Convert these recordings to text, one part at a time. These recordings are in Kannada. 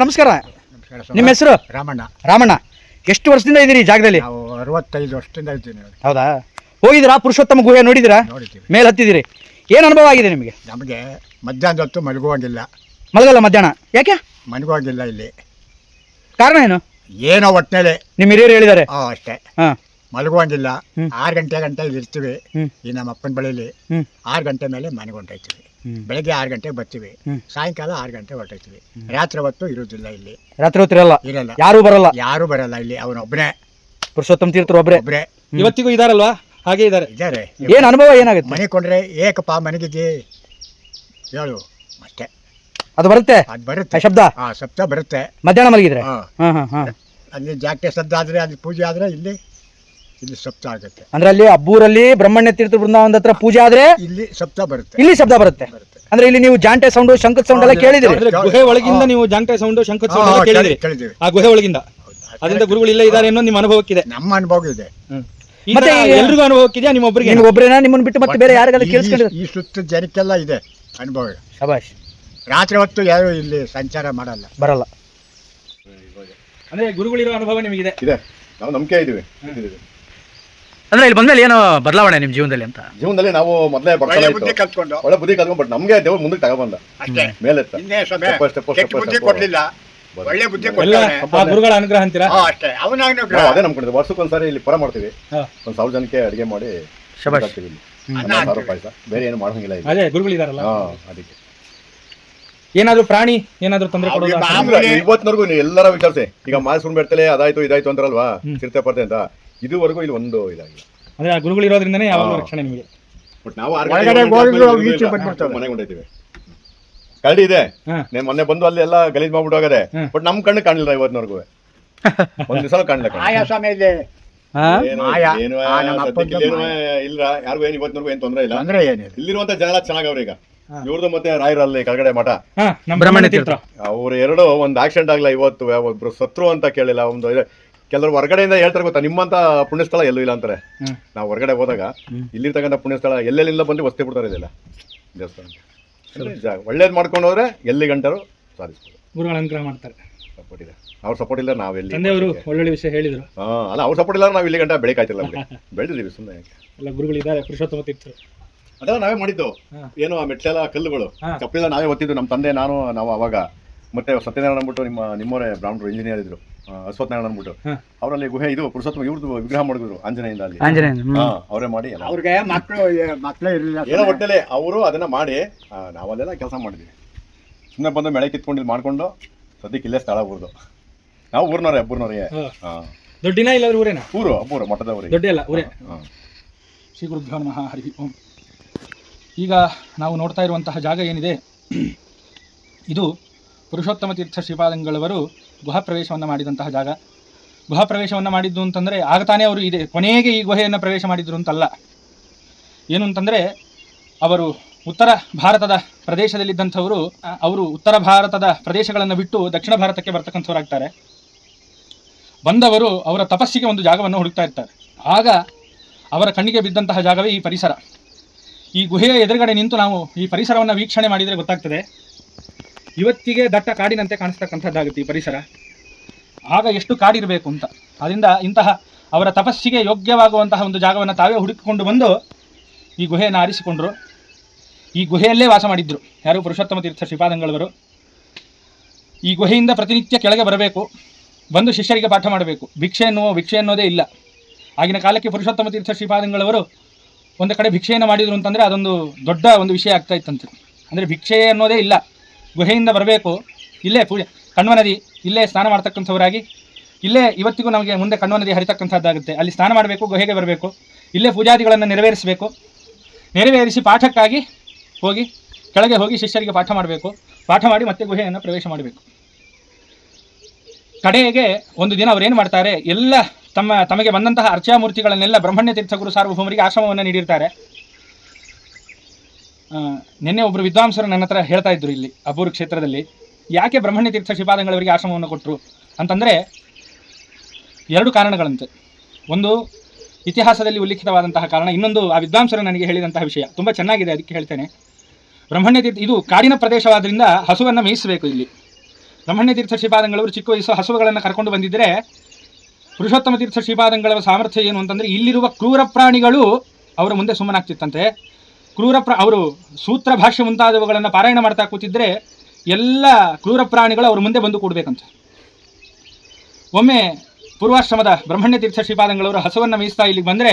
ನಮಸ್ಕಾರ. ನಮಸ್ಕಾರ ನಿಮ್ಮ ಹೆಸರು? ರಾಮಣ್ಣ. ರಾಮಣ್ಣ. ಎಷ್ಟು ವರ್ಷದಿಂದ ಇದ್ದೀರಿ ಈ ಜಾಗದಲ್ಲಿ? ನಾವು 65 ವರ್ಷದಿಂದ ಇದ್ದೀನಿ. ಹೌದಾ? ಹೋಗಿದ್ದೀರಾ? ಪುರುಷೋತ್ತಮ ಗುಹೆ ನೋಡಿದ್ದೀರಾ? ನೋಡಿದ್ದೀವಿ. ಮೇಲೆ ಹತ್ತಿದ್ದೀರಿ. ಏನು ಅನುಭವ ಆಗಿದೆ ನಿಮಗೆ? ನಮಗೆ ಮಧ್ಯಾಹ್ನದ ಹೊತ್ತು ಮಲಗುವಂಗಿಲ್ಲ. ಮಲಗಲ್ಲ ಮಧ್ಯಾಹ್ನ? ಯಾಕೆ ಮಲಗುವಂಗಿಲ್ಲ ಇಲ್ಲಿ. ಕಾರಣ ಏನು? ಏನೋ ಒಟ್ಟಿನಲ್ಲಿ ನಿಮ್ಮ ಹಿರಿಯರು ಹೇಳಿದ್ದಾರೆ. ಅಷ್ಟೇ. ಹಾಂ. ಮಲಗುವಂಗಿಲ್ಲ. 6 ಗಂಟೆ ಇಲ್ಲಿ ಇರ್ತೀವಿ. ಈ ನಮ್ಮ ಅಪ್ಪನ ಬಳಿಲಿ 6 ಗಂಟೆ ಮೇಲೆ ಮನೆಗೆ ಹೊಂಟೋಯ್ತೀವಿ. ಬೆಳಗ್ಗೆ 6 ಗಂಟೆಗೆ ಬರ್ತೀವಿ. ಸಾಯಂಕಾಲ 6 ಗಂಟೆ ಹೊರಟೋಯ್ತೀವಿ. ರಾತ್ರಿ ಹೊತ್ತು ಇರೋದಿಲ್ಲ ಇಲ್ಲಿ. ರಾತ್ರಿ ಹೊತ್ತು ಇರಲ್ಲ? ಇರಲ್ಲ. ಯಾರು ಬರಲ್ಲ ಇಲ್ಲಿ. ಅವನೊಬ್ಬನೇ ಪುರುಷೋತ್ತಮ ತೀರ್ಥರು ಒಬ್ಬರೇ. ಇವತ್ತಿಗೂ ಇದಾರಲ್ವಾ? ಹಾಗೆ ಇದ್ದಾರೆ. ಏನು ಅನುಭವ ಏನಾಗುತ್ತೆ? ಮನೆ ಕೊಂಡ್ರೆ ಏಕಪ್ಪ ಮನೆಗಿದ್ದಿ ಹೇಳು ಅಷ್ಟೇ. ಅದು ಬರುತ್ತೆ? ಅದು ಬರುತ್ತೆ. ಶಬ್ದ? ಶಬ್ದ ಬರುತ್ತೆ. ಮಧ್ಯಾಹ್ನ ಮಲಗಿದ್ರೆ? ಅಲ್ಲಿ ಜಾಗಟೆ ಶಬ್ದ ಆದ್ರೆ ಅಲ್ಲಿ ಪೂಜೆ ಆದ್ರೆ ಇಲ್ಲಿ ಶಬ್ದ ಆಗುತ್ತೆ. ಅಂದ್ರೆ ಅಲ್ಲಿ ಅಬ್ಬೂರಲ್ಲಿ ಬ್ರಹ್ಮಣ್ಯ ತೀರ್ಥ ಬೃಂದಾವನದ ಹತ್ರ ಪೂಜೆ ಆದ್ರೆ ಇಲ್ಲಿ ಶಬ್ದ ಬರುತ್ತೆ. ಅಂದ್ರೆ ಇಲ್ಲಿ ನೀವು ಜಾಂಟೆ ಸೌಂಡ್, ಶಂಖದ ಸೌಂಡ್ ಎಲ್ಲ ಕೇಳಿದಿರಿ? ಗುಹೆ ಒಳಗಿಂದ ನೀವು ಜಾಂಟೆ ಸೌಂಡ್, ಶಂಖದ ಸೌಂಡ್ ಕೇಳಿದಿರಿ? ಆ ಗುಹೆ ಒಳಗಿಂದ ಅದರಿಂದ ಗುರುಗಳು ಇಲ್ಲ ಇದ್ದಾರೆ ಅನ್ನೋ ನಿಮ್ಮ ಅನುಭವಕ್ಕಿದೆ? ನಮ್ಮ ಅನುಭವ ಇದೆ. ಮತ್ತೆ ಎಲ್ರಿಗೂ ಅನುಭವಕ್ಕಿದೆಯಾ? ನಿಮ್ಮೊಬ್ಬರೇನಾ? ನಿಮ್ಮನ್ನು ಬಿಟ್ಟು ಮತ್ತೆ ಬೇರೆ ಯಾರಿಗಾದ್ರೂ ಕೇಳಿಸ್ಕೊಂಡಿದ್ರೆ? ಈ ಸುತ್ತ ಜನಕ್ಕೆಲ್ಲ ಇದೆ ಅನುಭವ. ಶಬಾಷ್. ರಾತ್ರಿ ಹೊತ್ತು ಯಾರು ಇಲ್ಲಿ ಸಂಚಾರ ಬರಲ್ಲ. ಅಂದ್ರೆ ಗುರುಗಳಿರೋ ಅನುಭವ ನಿಮಗಿದೆ? ಇದೆ. ನಾವು ನಂಬಿಕೆ ಇದ್ದೀವಿ. ಅಂದ್ರೆ ಇಲ್ಲಿ ಬಂದ್ಮೇಲೆ ಏನೋ ಬದಲಾವಣೆ ನಿಮ್ಮ ಜೀವನದಲ್ಲಿ ಅಂತ? ಜೀವನದಲ್ಲಿ ನಾವು ಮೊದಲೇ ಒಳ್ಳೆ ಬುದ್ಧಿ ಕಲ್ತ್ಕೊಂಡು ಬಟ್ ನಮ್ಗೆ ದೇವ್ರು ಮುಂದಕ್ಕೆ ತಗೊಂಡ್ಬಂದ ಮೇಲೆ ಕೊಡ್ಲಿಲ್ಲ. ಒಳ್ಳೆ ಬುದ್ಧಿ ಗುರುಗಳ ಅನುಗ್ರಹ ಅಂತೀರಾ? ಅಷ್ಟೇ. ಅದೇ ನಮ್ಗೆ ವರ್ಷಕ್ಕೊಂದ್ಸಾರಿ ಇಲ್ಲಿ ಪರ ಮಾಡ್ತೀವಿ. 1000 ಜನಕ್ಕೆ ಅಡಿಗೆ ಮಾಡಿ ಪಾಯಸ ಬೇರೆ ಏನು ಮಾಡಂಗಿಲ್ಲ. ಅದೇ ಗುರುಗಳಿದಾರಲ್ಲ ಅದಕ್ಕೆ ಏನಾದ್ರು ಪ್ರಾಣಿ ಏನಾದ್ರು ತೊಂದರೆ ಕೊಡೋದು? ಇವತ್ತಿನವರೆಗೂ ಎಲ್ಲರ ವಿಚಾರಿಸಿ. ಈಗ ಮಾಸೂರು ಬೆಡ್ತಲೆ ಅದಾಯ್ತು ಇದಾಯ್ತು ಅಂತಾರಲ್ವಾ, ಚಿರತೆ ಪರ್ತೆ ಅಂತ. ಇದುವರೆಗೂ ಇಲ್ಲಿ ಒಂದು ಇದಾಗಿಲ್ಲ. ಅಂದ್ರೆ ಆ ಗುರುಗಳು ಇರೋದ್ರಿಂದನೇ ಯಾವಾಗಲೂ ರಕ್ಷಣೆ ನಿಮಗೆ. ಬಟ್ ನಾವು ಮನೆಗೆ ಹೊಂಟೈತೀವಿ. ಕರಡಿ ಇದೆ. ಮೊನ್ನೆ ಬಂದು ಅಲ್ಲಿ ಎಲ್ಲ ಗಲೀಜ್ ಮಾಡ್ಬಿಟ್ಟು ಹೋಗದೆ. ಬಟ್ ನಮ್ ಕಣ್ಣು ಕಾಣಿಲ್ಲ ಇವತ್ತಿನವರೆಗೂ. ಒಂದ್ ದಿವಸ ಕಾಣಿಲ್ಲ. ಇಲ್ಲ ಯಾರಿಗೂ ಏನು ಇವತ್ತಿನವರೆಗೂ ಏನ್ ತೊಂದರೆ ಇಲ್ಲ. ಇಲ್ಲಿರುವಂತ ಜನ ಚೆನ್ನಾಗವ್ರೆ. ಈಗ ಇವ್ರದ್ದು ಮತ್ತೆ ರಾಯರಲ್ಲಿ ಕೆಳಗಡೆ ಮಠ ಬ್ರಹ್ಮಣ್ಯ ತೀರ್ಥ ಅವ್ರು ಎರಡು ಒಂದು ಆಕ್ಸಿಡೆಂಟ್ ಆಗ್ಲ ಇವತ್ತು. ಒಬ್ರು ಸತ್ರು ಅಂತ ಕೇಳಿಲ್ಲ. ಒಂದು ಕೆಲವರು ಹೊರಗಡೆಯಿಂದ ಹೇಳ್ತಾರೆ ಗೊತ್ತಾ, ನಿಮ್ಮಂತ ಪುಣ್ಯಸ್ಥಳ ಎಲ್ಲೂ ಇಲ್ಲ ಅಂತಾರೆ. ನಾವು ಹೊರಗಡೆ ಹೋದಾಗ ಇಲ್ಲಿರ್ತಕ್ಕಂಥ ಪುಣ್ಯಸ್ಥಳ ಎಲ್ಲೆಲ್ಲಿಂದ ಬಂದು ವಸ್ತಿ ಬಿಡ್ತಾರೆ ಇದೆಲ್ಲ ದೇವಸ್ಥಾನ. ಒಳ್ಳೇದು ಮಾಡ್ಕೊಂಡು ಹೋದ್ರೆ ಎಲ್ಲಿ ಗಂಟರು ಸಾಧಿಸ್ಬೋದು. ಗುರುಗಳ ಅನುಗ್ರಹ ಮಾಡ್ತಾರೆ. ಸಪೋರ್ಟ್ ಇದೆ. ಅವ್ರ ಸಪೋರ್ಟ್ ಇಲ್ಲ ನಾವೆಲ್ಲಿ. ತಂದೆಯವರು ಒಳ್ಳೊಳ್ಳೆ ವಿಷಯ ಹೇಳಿದ್ರು. ಅಲ್ಲ ಅವ್ರ ಸಪೋರ್ಟ್ ಇಲ್ಲ ನಾವು ಇಲ್ಲಿ ಗಂಟ ಬೆಳಕಾಯ್ತಿಲ್ಲ. ಬೆಳೆದಿದ್ದೀವಿ ಸುಮ್ಮನೆ. ಎಲ್ಲ ಗುರುಗಳಿದ್ದಾರೆ. ಪುರುಷೋತ್ತಮ ತೀರ್ಥರು ಅದೆಲ್ಲ ನಾವೇ ಮಾಡಿದ್ದು. ಏನು ಆ ಮೆಟ್ಲೆಲ್ಲ ಕಲ್ಲುಗಳು ಚಪ್ಪಲಿಲ್ಲ ನಾವೇ ಒತ್ತಿದ್ದು. ನಮ್ಮ ತಂದೆ ನಾವು ಅವಾಗ ಮತ್ತೆ ಸತ್ಯನಾರಾಯಣ ಅಂದ್ಬಿಟ್ಟು ನಿಮ್ಮವರೇ ಬ್ರಾಹ್ಮಣರು ಇಂಜಿನಿಯರ್ ಇದ್ರು, ಅಶ್ವತ್ಥನಾರಾಯಣ ಅಂದ್ಬಿಟ್ಟು. ಅವರಲ್ಲಿ ಗುಹೆ ಇದು ಪುರುಷೋತ್ತಮ ಇವ್ರದ್ದು ವಿಗ್ರಹ ಮಾಡಿದ್ರು ಆಂಜನೇಯಿಂದ. ಅಲ್ಲಿ ಅವರೇ ಮಾಡಿ ಅವ್ರಿಗೆ ಮಕ್ಕಳೇ ಇರಲಿಲ್ಲ. ಏನೋ ಒಟ್ಟಲ್ಲಿ ಅವರು ಅದನ್ನ ಮಾಡಿ ನಾವಲ್ಲೆಲ್ಲ ಕೆಲಸ ಮಾಡಿದ್ವಿ. ಸುಮ್ಮನೆ ಬಂದು ಮಳೆ ಕಿತ್ಕೊಂಡು ಮಾಡ್ಕೊಂಡು ಸದ್ಯಕ್ಕೆ ಇಲ್ಲೇ ಸ್ಥಳ ಊರ್ದು. ನಾವು ಊರ್ನವ್ರಿಗೆ. ದೊಡ್ಡಿನ ಇಲ್ಲ ಊರೇನಾ? ಊರು ಮಠದವರಿಗೆ. ದೊಡ್ಡ ಅಲ್ಲ ಊರೇ. ಶ್ರೀ ಗುರುಭ್ಯೋ ನಮಃ. ಹರಿ ಓಂ. ಈಗ ನಾವು ನೋಡ್ತಾ ಇರುವಂತಹ ಜಾಗ ಏನಿದೆ, ಇದು ಪುರುಷೋತ್ತಮ ತೀರ್ಥ ಶ್ರೀಪಾದಂಗಳವರು ಗುಹಾ ಪ್ರವೇಶವನ್ನು ಮಾಡಿದಂತಹ ಜಾಗ. ಗುಹಾ ಪ್ರವೇಶವನ್ನು ಮಾಡಿದ್ದು ಅಂತಂದರೆ ಆಗತಾನೆ ಅವರು ಇದೆ ಕೊನೆಗೆ ಈ ಗುಹೆಯನ್ನು ಪ್ರವೇಶ ಮಾಡಿದ್ರು ಅಂತಲ್ಲ. ಏನು ಅಂತಂದರೆ ಅವರು ಉತ್ತರ ಭಾರತದ ಪ್ರದೇಶದಲ್ಲಿದ್ದಂಥವರು, ಅವರು ಉತ್ತರ ಭಾರತದ ಪ್ರದೇಶಗಳನ್ನು ಬಿಟ್ಟು ದಕ್ಷಿಣ ಭಾರತಕ್ಕೆ ಬರ್ತಕ್ಕಂಥವ್ರಾಗ್ತಾರೆ. ಬಂದವರು ಅವರ ತಪಸ್ಸಿಗೆ ಒಂದು ಜಾಗವನ್ನು ಹುಡುಕ್ತಾ ಇರ್ತಾರೆ. ಆಗ ಅವರ ಕಣ್ಣಿಗೆ ಬಿದ್ದಂತಹ ಜಾಗವೇ ಈ ಪರಿಸರ. ಈ ಗುಹೆಯ ಎದುರುಗಡೆ ನಿಂತು ನಾವು ಈ ಪರಿಸರವನ್ನು ವೀಕ್ಷಣೆ ಮಾಡಿದರೆ ಗೊತ್ತಾಗ್ತದೆ, ಇವತ್ತಿಗೆ ದಟ್ಟ ಕಾಡಿನಂತೆ ಕಾಣಿಸ್ತಕ್ಕಂಥದ್ದಾಗುತ್ತೆ ಈ ಪರಿಸರ. ಆಗ ಎಷ್ಟು ಕಾಡಿರಬೇಕು ಅಂತ. ಅದರಿಂದ ಇಂತಹ ಅವರ ತಪಸ್ಸಿಗೆ ಯೋಗ್ಯವಾಗುವಂತಹ ಒಂದು ಜಾಗವನ್ನು ತಾವೇ ಹುಡುಕಿಕೊಂಡು ಬಂದು ಈ ಗುಹೆಯನ್ನು ಆರಿಸಿಕೊಂಡರು. ಈ ಗುಹೆಯಲ್ಲೇ ವಾಸ ಮಾಡಿದ್ರು ಯಾರು? ಪುರುಷೋತ್ತಮ ತೀರ್ಥ ಶ್ರೀಪಾದಂಗಳವರು. ಈ ಗುಹೆಯಿಂದ ಪ್ರತಿನಿತ್ಯ ಕೆಳಗೆ ಬರಬೇಕು, ಬಂದು ಶಿಷ್ಯರಿಗೆ ಪಾಠ ಮಾಡಬೇಕು. ಭಿಕ್ಷೆ ಅನ್ನೋದೇ ಇಲ್ಲ. ಆಗಿನ ಕಾಲಕ್ಕೆ ಪುರುಷೋತ್ತಮ ತೀರ್ಥ ಶ್ರೀಪಾದಂಗಳವರು ಒಂದು ಕಡೆ ಭಿಕ್ಷೆಯನ್ನು ಮಾಡಿದರು ಅಂತಂದರೆ ಅದೊಂದು ದೊಡ್ಡ ಒಂದು ವಿಷಯ ಆಗ್ತಾ ಇತ್ತಂತೆ. ಅಂದರೆ ಭಿಕ್ಷೆ ಅನ್ನೋದೇ ಇಲ್ಲ, ಗುಹೆಯಿಂದ ಬರಬೇಕು, ಇಲ್ಲೇ ಪೂಜೆ ಕಣ್ವ ನದಿ, ಇಲ್ಲೇ ಸ್ನಾನ ಮಾಡ್ತಕ್ಕಂಥವರಾಗಿ, ಇಲ್ಲೇ ಇವತ್ತಿಗೂ ನಮಗೆ ಮುಂದೆ ಕಣ್ವ ನದಿ ಹರಿತಕ್ಕಂಥದ್ದಾಗುತ್ತೆ. ಅಲ್ಲಿ ಸ್ನಾನ ಮಾಡಬೇಕು, ಗುಹೆಗೆ ಬರಬೇಕು, ಇಲ್ಲೇ ಪೂಜಾದಿಗಳನ್ನು ನೆರವೇರಿಸಬೇಕು. ನೆರವೇರಿಸಿ ಪಾಠಕ್ಕಾಗಿ ಹೋಗಿ ಕೆಳಗೆ ಹೋಗಿ ಶಿಷ್ಯರಿಗೆ ಪಾಠ ಮಾಡಬೇಕು. ಪಾಠ ಮಾಡಿ ಮತ್ತೆ ಗುಹೆಯನ್ನು ಪ್ರವೇಶ ಮಾಡಬೇಕು. ಕಡೆಗೆ ಒಂದು ದಿನ ಅವರೇನು ಮಾಡ್ತಾರೆ, ಎಲ್ಲ ತಮಗೆ ಬಂದಂತಹ ಅರ್ಚಾಮೂರ್ತಿಗಳನ್ನೆಲ್ಲ ಬ್ರಹ್ಮಣ್ಯ ತೀರ್ಥ ಗುರು ಸಾರ್ವಭೌಮರಿಗೆ ಆಶ್ರಮವನ್ನು ನೀಡಿರ್ತಾರೆ. ನಿನ್ನೆ ಒಬ್ಬರು ವಿದ್ವಾಂಸರು ನನ್ನ ಹತ್ರ ಹೇಳ್ತಾ ಇದ್ರು, ಇಲ್ಲಿ ಅಬ್ಬೂರು ಕ್ಷೇತ್ರದಲ್ಲಿ ಯಾಕೆ ಬ್ರಹ್ಮಣ್ಯ ತೀರ್ಥ ಶ್ರೀಪಾದಂಗಳವರಿಗೆ ಆಶ್ರಮವನ್ನು ಕೊಟ್ಟರು ಅಂತಂದರೆ 2 ಕಾರಣಗಳಂತೆ. ಒಂದು ಇತಿಹಾಸದಲ್ಲಿ ಉಲ್ಲೇಖಿತವಾದಂತಹ ಕಾರಣ, ಇನ್ನೊಂದು ಆ ವಿದ್ವಾಂಸರು ನನಗೆ ಹೇಳಿದಂತಹ ವಿಷಯ ತುಂಬ ಚೆನ್ನಾಗಿದೆ, ಅದಕ್ಕೆ ಹೇಳ್ತೇನೆ. ಬ್ರಹ್ಮಣ್ಯ ತೀರ್ಥ ಇದು ಕಾಡಿನ ಪ್ರದೇಶವಾದ್ದರಿಂದ ಹಸುವನ್ನು ಮೇಯಿಸಬೇಕು. ಇಲ್ಲಿ ಬ್ರಹ್ಮಣ್ಯ ತೀರ್ಥ ಶ್ರೀಪಾದಂಗಳವರು ಚಿಕ್ಕ ವಯಸ್ಸು ಹಸುಗಳನ್ನು ಕರ್ಕೊಂಡು ಬಂದಿದ್ದರೆ ಪುರುಷೋತ್ತಮ ತೀರ್ಥ ಶ್ರೀಪಾದಂಗಳವರ ಸಾಮರ್ಥ್ಯ ಏನು ಅಂತಂದರೆ ಇಲ್ಲಿರುವ ಕ್ರೂರ ಪ್ರಾಣಿಗಳು ಅವರ ಮುಂದೆ ಸುಮ್ಮನಾಗ್ತಿತ್ತಂತೆ. ಅವರು ಸೂತ್ರ ಭಾಷ್ಯ ಮುಂತಾದವುಗಳನ್ನು ಪಾರಾಯಣ ಮಾಡ್ತಾ ಕೂತಿದ್ರೆ ಎಲ್ಲ ಕ್ರೂರ ಪ್ರಾಣಿಗಳು ಅವ್ರ ಮುಂದೆ ಬಂದು ಕೂಡಬೇಕಂತೆ. ಒಮ್ಮೆ ಪೂರ್ವಾಶ್ರಮದ ಬ್ರಹ್ಮಣ್ಯ ತೀರ್ಥ ಶ್ರೀಪಾದಂಗಳವರು ಹಸುವನ್ನು ಮೇಯಿಸ್ತಾ ಇಲ್ಲಿಗೆ ಬಂದರೆ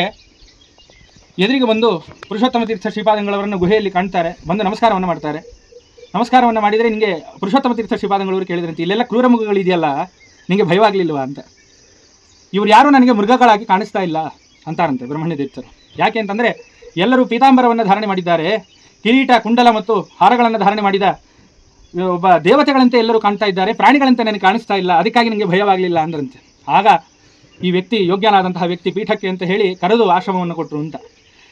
ಎದುರಿಗೆ ಬಂದು ಪುರುಷೋತ್ತಮ ತೀರ್ಥ ಶ್ರೀಪಾದಂಗಳವರನ್ನು ಗುಹೆಯಲ್ಲಿ ಕಾಣ್ತಾರೆ. ಬಂದು ನಮಸ್ಕಾರವನ್ನು ಮಾಡ್ತಾರೆ. ನಮಸ್ಕಾರವನ್ನು ಮಾಡಿದರೆ ನಿಮಗೆ ಪುರುಷೋತ್ತಮ ತೀರ್ಥ ಶ್ರೀಪಾದಂಗಳವರು ಕೇಳಿದ್ರಂತೆ, ಇಲ್ಲೆಲ್ಲ ಕ್ರೂರ ಮೃಗಗಳಿದೆಯಲ್ಲ, ನಿಮಗೆ ಭಯವಾಗಲಿಲ್ವಾ ಅಂತ. ಇವ್ರು ಯಾರೂ ನನಗೆ ಮೃಗಗಳಾಗಿ ಕಾಣಿಸ್ತಾ ಇಲ್ಲ ಅಂತಾರಂತೆ ಬ್ರಹ್ಮಣ್ಯ ತೀರ್ಥರು. ಯಾಕೆ ಅಂತಂದರೆ ಎಲ್ಲರೂ ಪೀತಾಂಬರವನ್ನು ಧಾರಣೆ ಮಾಡಿದ್ದಾರೆ, ಕಿರೀಟ ಕುಂಡಲ ಮತ್ತು ಹಾರಗಳನ್ನು ಧಾರಣೆ ಮಾಡಿದ ಒಬ್ಬ ದೇವತೆಗಳಂತೆ ಎಲ್ಲರೂ ಕಾಣ್ತಾ ಇದ್ದಾರೆ, ಪ್ರಾಣಿಗಳಂತೆ ನನಗೆ ಕಾಣಿಸ್ತಾ ಇಲ್ಲ, ಅದಕ್ಕಾಗಿ ನನಗೆ ಭಯವಾಗಲಿಲ್ಲ ಅಂದ್ರಂತೆ. ಆಗ ಈ ವ್ಯಕ್ತಿ ಯೋಗ್ಯನಾದಂತಹ ವ್ಯಕ್ತಿ ಪೀಠಕ್ಕೆ ಅಂತ ಹೇಳಿ ಕರೆದು ಆಶ್ರಮವನ್ನು ಕೊಟ್ಟರು ಅಂತ.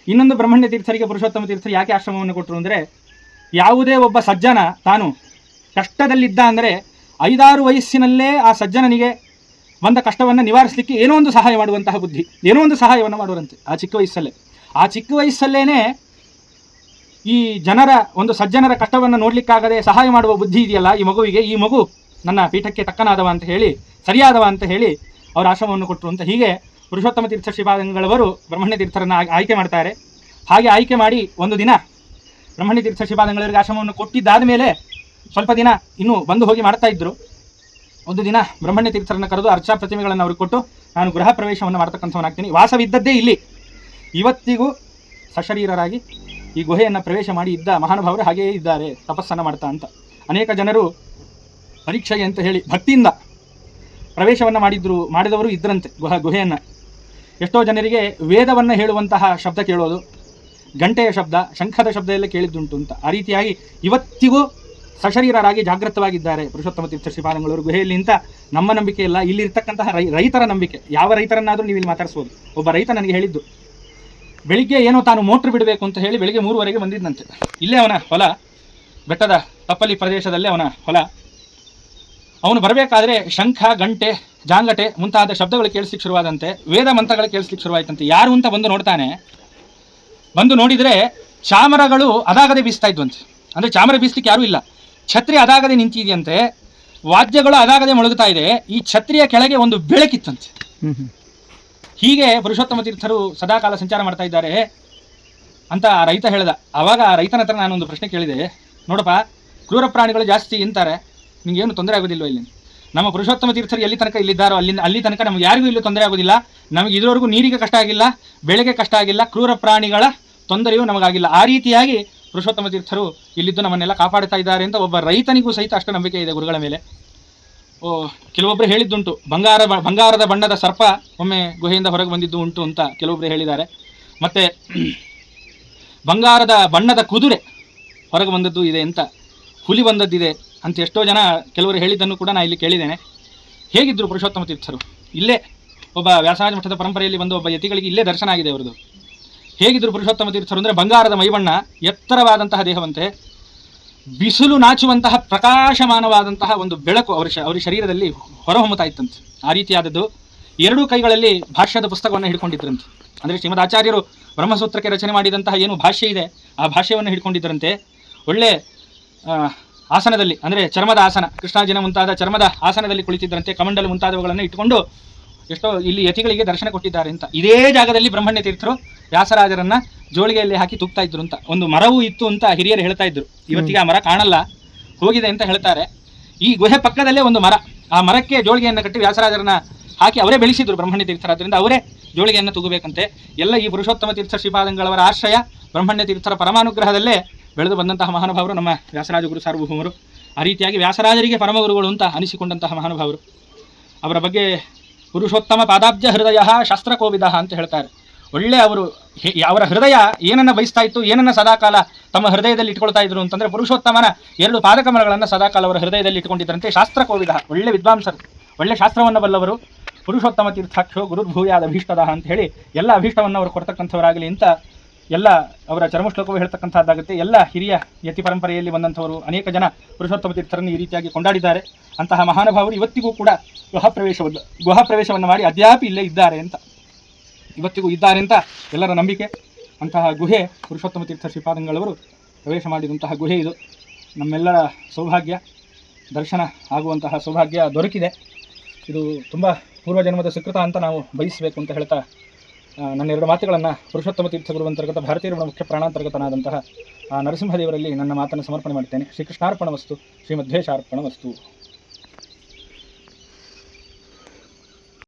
ಇನ್ನೊಂದು ಬ್ರಹ್ಮಣ್ಯ ತೀರ್ಥರಿಗೆ ಪುರುಷೋತ್ತಮ ತೀರ್ಥರು ಯಾಕೆ ಆಶ್ರಮವನ್ನು ಕೊಟ್ಟರು ಅಂದರೆ, ಯಾವುದೇ ಒಬ್ಬ ಸಜ್ಜನ ತಾನು ಕಷ್ಟದಲ್ಲಿದ್ದ ಅಂದರೆ 5-6 ವಯಸ್ಸಿನಲ್ಲೇ ಆ ಸಜ್ಜನನಿಗೆ ಬಂದ ಕಷ್ಟವನ್ನು ನಿವಾರಿಸಲಿಕ್ಕೆ ಏನೋ ಒಂದು ಸಹಾಯ ಮಾಡುವಂತಹ ಬುದ್ಧಿ, ಏನೋ ಒಂದು ಸಹಾಯವನ್ನು ಮಾಡುವಂತೆ ಆ ಚಿಕ್ಕ ವಯಸ್ಸಲ್ಲೇ. ಆ ಚಿಕ್ಕ ವಯಸ್ಸಲ್ಲೇ ಈ ಜನರ ಒಂದು ಸಜ್ಜನರ ಕಷ್ಟವನ್ನು ನೋಡಲಿಕ್ಕಾಗದೆ ಸಹಾಯ ಮಾಡುವ ಬುದ್ಧಿ ಇದೆಯಲ್ಲ ಈ ಮಗುವಿಗೆ, ಈ ಮಗು ನನ್ನ ಪೀಠಕ್ಕೆ ತಕ್ಕನಾದವ ಅಂತ ಹೇಳಿ, ಸರಿಯಾದವ ಅಂತ ಹೇಳಿ ಅವರು ಆಶ್ರಮವನ್ನು ಕೊಟ್ಟರು ಅಂತ. ಹೀಗೆ ಪುರುಷೋತ್ತಮ ತೀರ್ಥ ಶ್ರೀಪಾದಂಗಳವರು ಬ್ರಹ್ಮಣ್ಯ ತೀರ್ಥರನ್ನು ಆಯ್ಕೆ ಮಾಡ್ತಾರೆ. ಹಾಗೆ ಆಯ್ಕೆ ಮಾಡಿ ಒಂದು ದಿನ ಬ್ರಹ್ಮಣ್ಯ ತೀರ್ಥ ಶ್ರೀಪಾದಂಗಳವರಿಗೆ ಆಶ್ರಮವನ್ನು ಕೊಟ್ಟಿದ್ದಾದ ಮೇಲೆ ಸ್ವಲ್ಪ ದಿನ ಇನ್ನೂ ಬಂದು ಹೋಗಿ ಮಾಡ್ತಾ ಇದ್ದರು. ಒಂದು ದಿನ ಬ್ರಹ್ಮಣ್ಯ ತೀರ್ಥರನ್ನು ಕರೆದು ಅರ್ಚಾ ಪ್ರತಿಮೆಗಳನ್ನು ಅವ್ರಿಗೆ ಕೊಟ್ಟು, ನಾನು ಗೃಹ ಪ್ರವೇಶವನ್ನು ಮಾಡ್ತಕ್ಕಂಥವನಾಗ್ತೀನಿ, ವಾಸವಿದ್ದದ್ದೇ ಇಲ್ಲಿ, ಇವತ್ತಿಗೂ ಸಶರೀರರಾಗಿ ಈ ಗುಹೆಯನ್ನು ಪ್ರವೇಶ ಮಾಡಿ ಇದ್ದ ಮಹಾನುಭಾವರು ಹಾಗೆಯೇ ಇದ್ದಾರೆ ತಪಸ್ಸನ್ನು ಮಾಡ್ತಾ ಅಂತ. ಅನೇಕ ಜನರು ಪರೀಕ್ಷೆಗೆ ಅಂತ ಹೇಳಿ ಭಕ್ತಿಯಿಂದ ಪ್ರವೇಶವನ್ನು ಮಾಡಿದವರು ಇದ್ದರಂತೆ ಗುಹೆಯನ್ನು. ಎಷ್ಟೋ ಜನರಿಗೆ ವೇದವನ್ನು ಹೇಳುವಂತಹ ಶಬ್ದ ಕೇಳೋದು, ಗಂಟೆಯ ಶಬ್ದ, ಶಂಖದ ಶಬ್ದ ಎಲ್ಲ ಕೇಳಿದ್ದುಂಟು ಅಂತ. ಆ ರೀತಿಯಾಗಿ ಇವತ್ತಿಗೂ ಸಶರೀರರಾಗಿ ಜಾಗೃತವಾಗಿದ್ದಾರೆ ಪುರುಷೋತ್ತಮ ತೀರ್ಥ ಶ್ರೀಪಾದಂಗಳವರು ಗುಹೆಯಲ್ಲಿ ಅಂತ ನಮ್ಮ ನಂಬಿಕೆ ಇಲ್ಲ, ಇಲ್ಲಿರ್ತಕ್ಕಂತಹ ರೈತರ ನಂಬಿಕೆ. ಯಾವ ರೈತರನ್ನಾದರೂ ನೀವು ಇಲ್ಲಿ ಮಾತಾಡಿಸ್ಬೋದು. ಒಬ್ಬ ರೈತ ನನಗೆ ಹೇಳಿದ್ದು, ಬೆಳಿಗ್ಗೆ ಏನೋ ತಾನು ಮೋಟ್ರ್ ಬಿಡಬೇಕು ಅಂತ ಹೇಳಿ ಬೆಳಿಗ್ಗೆ 3 ಬಂದಿದ್ದಂತೆ. ಇಲ್ಲೇ ಅವನ ಹೊಲ, ಬೆಟ್ಟದ ತಪ್ಪಲಿ ಪ್ರದೇಶದಲ್ಲೇ ಅವನ ಹೊಲ. ಅವನು ಬರಬೇಕಾದ್ರೆ ಶಂಖ, ಗಂಟೆ, ಜಾಂಗಟೆ ಮುಂತಾದ ಶಬ್ದಗಳು ಕೇಳಿಸ್ಲಿಕ್ಕೆ ಶುರುವಾದಂತೆ, ವೇದ ಮಂತ್ರಗಳು ಕೇಳಿಸ್ಲಿಕ್ಕೆ ಶುರುವಾಯ್ತಂತೆ. ಯಾರು ಅಂತ ಬಂದು ನೋಡ್ತಾನೆ. ಬಂದು ನೋಡಿದರೆ ಚಾಮರಗಳು ಅದಾಗದೆ ಬೀಸ್ತಾ ಇದ್ವಂತೆ. ಅಂದರೆ ಚಾಮರ ಬೀಸ್ಲಿಕ್ಕೆ ಯಾರೂ ಇಲ್ಲ, ಛತ್ರಿ ಅದಾಗದೆ ನಿಂತಿದೆಯಂತೆ, ವಾದ್ಯಗಳು ಅದಾಗದೆ ಮೊಳಗುತ್ತಾ ಇದೆ. ಈ ಛತ್ರಿಯ ಕೆಳಗೆ ಒಂದು ಬೆಳಕಿತ್ತಂತೆ. ಹೀಗೆ ಪುರುಷೋತ್ತಮ ತೀರ್ಥರು ಸದಾಕಾಲ ಸಂಚಾರ ಮಾಡ್ತಾ ಇದ್ದಾರೆ ಅಂತ ಆ ರೈತ ಹೇಳ್ದ. ಆವಾಗ ಆ ರೈತನ ಹತ್ರ ನಾನೊಂದು ಪ್ರಶ್ನೆ ಕೇಳಿದೆ, ನೋಡಪ್ಪ, ಕ್ರೂರ ಪ್ರಾಣಿಗಳು ಜಾಸ್ತಿ ಇಂತಾರೆ, ನಿಮಗೇನು ತೊಂದರೆ ಆಗೋದಿಲ್ವ ಇಲ್ಲಿ? ನಮ್ಮ ಪುರುಷೋತ್ತಮ ತೀರ್ಥರು ಎಲ್ಲಿ ತನಕ ಇಲ್ಲಿದ್ದಾರೋ ಅಲ್ಲಿ ತನಕ ನಮಗೆ ಯಾರಿಗೂ ಇಲ್ಲೂ ತೊಂದರೆ ಆಗೋದಿಲ್ಲ. ನಮಗೆ ಇದುವರೆಗೂ ನೀರಿಗೆ ಕಷ್ಟ ಆಗಿಲ್ಲ, ಬೆಳೆಗೆ ಕಷ್ಟ ಆಗಿಲ್ಲ, ಕ್ರೂರ ಪ್ರಾಣಿಗಳ ತೊಂದರೆಯೂ ನಮಗಾಗಿಲ್ಲ. ಆ ರೀತಿಯಾಗಿ ಪುರುಷೋತ್ತಮ ತೀರ್ಥರು ಇಲ್ಲಿದ್ದು ನಮ್ಮನ್ನೆಲ್ಲ ಕಾಪಾಡ್ತಾ ಇದ್ದಾರೆ ಅಂತ ಒಬ್ಬ ರೈತನಿಗೂ ಸಹಿತ ಅಷ್ಟು ನಂಬಿಕೆ ಇದೆ ಗುರುಗಳ ಮೇಲೆ. ಕೆಲವೊಬ್ಬರು ಹೇಳಿದ್ದುಂಟು, ಬಂಗಾರದ ಬಣ್ಣದ ಸರ್ಪ ಒಮ್ಮೆ ಗುಹೆಯಿಂದ ಹೊರಗೆ ಬಂದಿದ್ದು ಉಂಟು ಅಂತ ಕೆಲವೊಬ್ಬರು ಹೇಳಿದ್ದಾರೆ. ಮತ್ತು ಬಂಗಾರದ ಬಣ್ಣದ ಕುದುರೆ ಹೊರಗೆ ಬಂದದ್ದು ಇದೆ ಅಂತ, ಹುಲಿ ಬಂದದ್ದಿದೆ ಅಂತ ಎಷ್ಟೋ ಜನ ಕೆಲವರು ಹೇಳಿದ್ದನ್ನು ಕೂಡ ನಾನು ಇಲ್ಲಿ ಕೇಳಿದ್ದೇನೆ. ಹೇಗಿದ್ದರು ಪುರುಷೋತ್ತಮ ತೀರ್ಥರು? ಇಲ್ಲೇ ಒಬ್ಬ ವ್ಯಾಸರಾಜ ಮಠದ ಪರಂಪರೆಯಲ್ಲಿ ಬಂದು ಒಬ್ಬ ಯತಿಗಳಿಗೆ ಇಲ್ಲೇ ದರ್ಶನ ಆಗಿದೆ ಅವರದು. ಹೇಗಿದ್ದರು ಪುರುಷೋತ್ತಮ ತೀರ್ಥರು ಅಂದರೆ, ಬಂಗಾರದ ಮೈಬಣ್ಣ, ಎತ್ತರವಾದಂತಹ ದೇಹವಂತೆ, ಬಿಸಿಲು ನಾಚುವಂತಹ ಪ್ರಕಾಶಮಾನವಾದಂತಹ ಒಂದು ಬೆಳಕು ಅವರ ಶರೀರದಲ್ಲಿ ಹೊರಹೊಮ್ಮುತ್ತಾ ಇತ್ತಂತೆ. ಆ ರೀತಿಯಾದದ್ದು. 2 ಕೈಗಳಲ್ಲಿ ಭಾಷ್ಯದ ಪುಸ್ತಕವನ್ನು ಹಿಡ್ಕೊಂಡಿದ್ದರಂತೆ. ಅಂದರೆ ಶ್ರೀಮದ್ ಆಚಾರ್ಯರು ಬ್ರಹ್ಮಸೂತ್ರಕ್ಕೆ ರಚನೆ ಮಾಡಿದಂತಹ ಏನು ಭಾಷ್ಯ ಇದೆ ಆ ಭಾಷ್ಯವನ್ನು ಹಿಡ್ಕೊಂಡಿದ್ದರಂತೆ. ಒಳ್ಳೆ ಆಸನದಲ್ಲಿ, ಅಂದರೆ ಚರ್ಮದ ಆಸನ, ಕೃಷ್ಣಾಜಿನ ಮುಂತಾದ ಚರ್ಮದ ಆಸನದಲ್ಲಿ ಕುಳಿತಿದ್ದರಂತೆ. ಕಮಂಡಲು ಮುಂತಾದವುಗಳನ್ನು ಇಟ್ಟುಕೊಂಡು ಎಷ್ಟೋ ಇಲ್ಲಿ ಯತಿಗಳಿಗೆ ದರ್ಶನ ಕೊಟ್ಟಿದ್ದಾರೆ ಅಂತ. ಇದೇ ಜಾಗದಲ್ಲಿ ಬ್ರಹ್ಮಣ್ಯ ತೀರ್ಥರು ವ್ಯಾಸರಾಜರನ್ನ ಜೋಳಿಗೆಯಲ್ಲಿ ಹಾಕಿ ತೂಗ್ತಾ ಇದ್ರು ಅಂತ. ಒಂದು ಮರವೂ ಇತ್ತು ಅಂತ ಹಿರಿಯರು ಹೇಳ್ತಾ ಇದ್ರು. ಇವತ್ತಿಗೆ ಆ ಮರ ಕಾಣಲ್ಲ, ಹೋಗಿದೆ ಅಂತ ಹೇಳ್ತಾರೆ. ಈ ಗುಹೆ ಪಕ್ಕದಲ್ಲೇ ಒಂದು ಮರ, ಆ ಮರಕ್ಕೆ ಜೋಳಿಗೆಯನ್ನು ಕಟ್ಟಿ ವ್ಯಾಸರಾಜರನ್ನ ಹಾಕಿ ಅವರೇ ಬೆಳೆಸಿದ್ರು ಬ್ರಹ್ಮಣ್ಯ ತೀರ್ಥರಾದ್ರಿಂದ ಅವರೇ ಜೋಳಿಗೆಯನ್ನು ತೂಗಬೇಕಂತೆ. ಎಲ್ಲ ಈ ಪುರುಷೋತ್ತಮ ತೀರ್ಥ ಶ್ರೀಪಾದಂಗಳವರ ಆಶ್ರಯ, ಬ್ರಹ್ಮಣ್ಯ ತೀರ್ಥರ ಪರಮಾನುಗ್ರಹದಲ್ಲೇ ಬೆಳೆದು ಬಂದಂತಹ ಮಹಾನುಭಾವರು ನಮ್ಮ ವ್ಯಾಸರಾಜ ಗುರು ಸಾರ್ವಭೌಮರು. ಆ ರೀತಿಯಾಗಿ ವ್ಯಾಸರಾಜರಿಗೆ ಪರಮಗುರುಗಳು ಅಂತ ಅನಿಸಿಕೊಂಡಂತಹ ಮಹಾನುಭಾವರು. ಅವರ ಬಗ್ಗೆ ಪುರುಷೋತ್ತಮ ಪಾದಾಬ್ಜ ಹೃದಯ ಶಾಸ್ತ್ರಕೋವಿದ ಅಂತ ಹೇಳ್ತಾರೆ. ಒಳ್ಳೆ ಅವರ ಹೃದಯ ಏನನ್ನ ಬಯಸ್ತಾ ಇತ್ತು, ಏನನ್ನ ಸದಾಕಾಲ ತಮ್ಮ ಹೃದಯದಲ್ಲಿ ಇಟ್ಕೊಳ್ತಾ ಇದ್ರು ಅಂತಂದ್ರೆ ಪುರುಷೋತ್ತಮನ 2 ಪಾದಕಮಲಗಳನ್ನು ಸದಾಕಾಲ ಅವರ ಹೃದಯದಲ್ಲಿ ಇಟ್ಕೊಂಡಿದ್ದರಂತೆ. ಶಾಸ್ತ್ರಕೋವಿದ, ಒಳ್ಳೆ ವಿದ್ವಾಂಸರು, ಒಳ್ಳೆ ಶಾಸ್ತ್ರವನ್ನು ಬಲ್ಲವರು. ಪುರುಷೋತ್ತಮ ತೀರ್ಥಾಕ್ಷೋ ಗುರುರ್ಭೂಯಾದ ಅಭೀಷ್ಟದ ಅಂತ ಹೇಳಿ ಎಲ್ಲ ಅಭೀಷ್ಟವನ್ನು ಅವರು ಕೊಡ್ತಕ್ಕಂಥವರಾಗಲಿ ಅಂತ ಎಲ್ಲ ಅವರ ಚರ್ಮಶ್ಲೋಕವು ಹೇಳ್ತಕ್ಕಂಥದ್ದಾಗುತ್ತೆ. ಎಲ್ಲ ಹಿರಿಯ ಯತಿ ಪರಂಪರೆಯಲ್ಲಿ ಬಂದಂಥವರು ಅನೇಕ ಜನ ಪುರುಷೋತ್ತಮ ತೀರ್ಥರನ್ನು ಈ ರೀತಿಯಾಗಿ ಕೊಂಡಾಡಿದ್ದಾರೆ. ಅಂತಹ ಮಹಾನುಭಾವರು ಇವತ್ತಿಗೂ ಕೂಡ ಗುಹಾ ಪ್ರವೇಶವನ್ನು ಮಾಡಿ ಅದ್ಯಾಪಿ ಇಲ್ಲೇ ಇದ್ದಾರೆ ಅಂತ, ಇವತ್ತಿಗೂ ಇದ್ದಾರೆ ಅಂತ ಎಲ್ಲರ ನಂಬಿಕೆ. ಅಂತಹ ಗುಹೆ ಪುರುಷೋತ್ತಮ ತೀರ್ಥ ಶ್ರೀಪಾದಂಗಳವರು ಪ್ರವೇಶ ಮಾಡಿದಂತಹ ಗುಹೆ ಇದು. ನಮ್ಮೆಲ್ಲರ ಸೌಭಾಗ್ಯ. ದರ್ಶನ ಆಗುವಂತಹ ಸೌಭಾಗ್ಯ ದೊರಕಿದೆ. ಇದು ತುಂಬ ಪೂರ್ವಜನ್ಮದ ಸುಕೃತ ಅಂತ ನಾವು ಬಯಸಬೇಕು ಅಂತ ಹೇಳ್ತಾ ನನ್ನ ಎರಡು ಮಾತುಗಳನ್ನು ಪುರುಷೋತ್ತಮ ತೀರ್ಥಗುರು ಅಂತರ್ಗತ ಭಾರತೀಯ ರಮಣ ಮುಖ್ಯ ಪ್ರಾಣಾಂತರ್ಗತನಾದಂತಹ ನರಸಿಂಹದೇವರಲ್ಲಿ ನನ್ನ ಮಾತನ್ನು ಸಮರ್ಪಣೆ ಮಾಡ್ತೇನೆ. ಶ್ರೀಕೃಷ್ಣಾರ್ಪಣ ವಸ್ತು, ಶ್ರೀಮಧ್ವೇಶಾರ್ಪಣ ವಸ್ತು.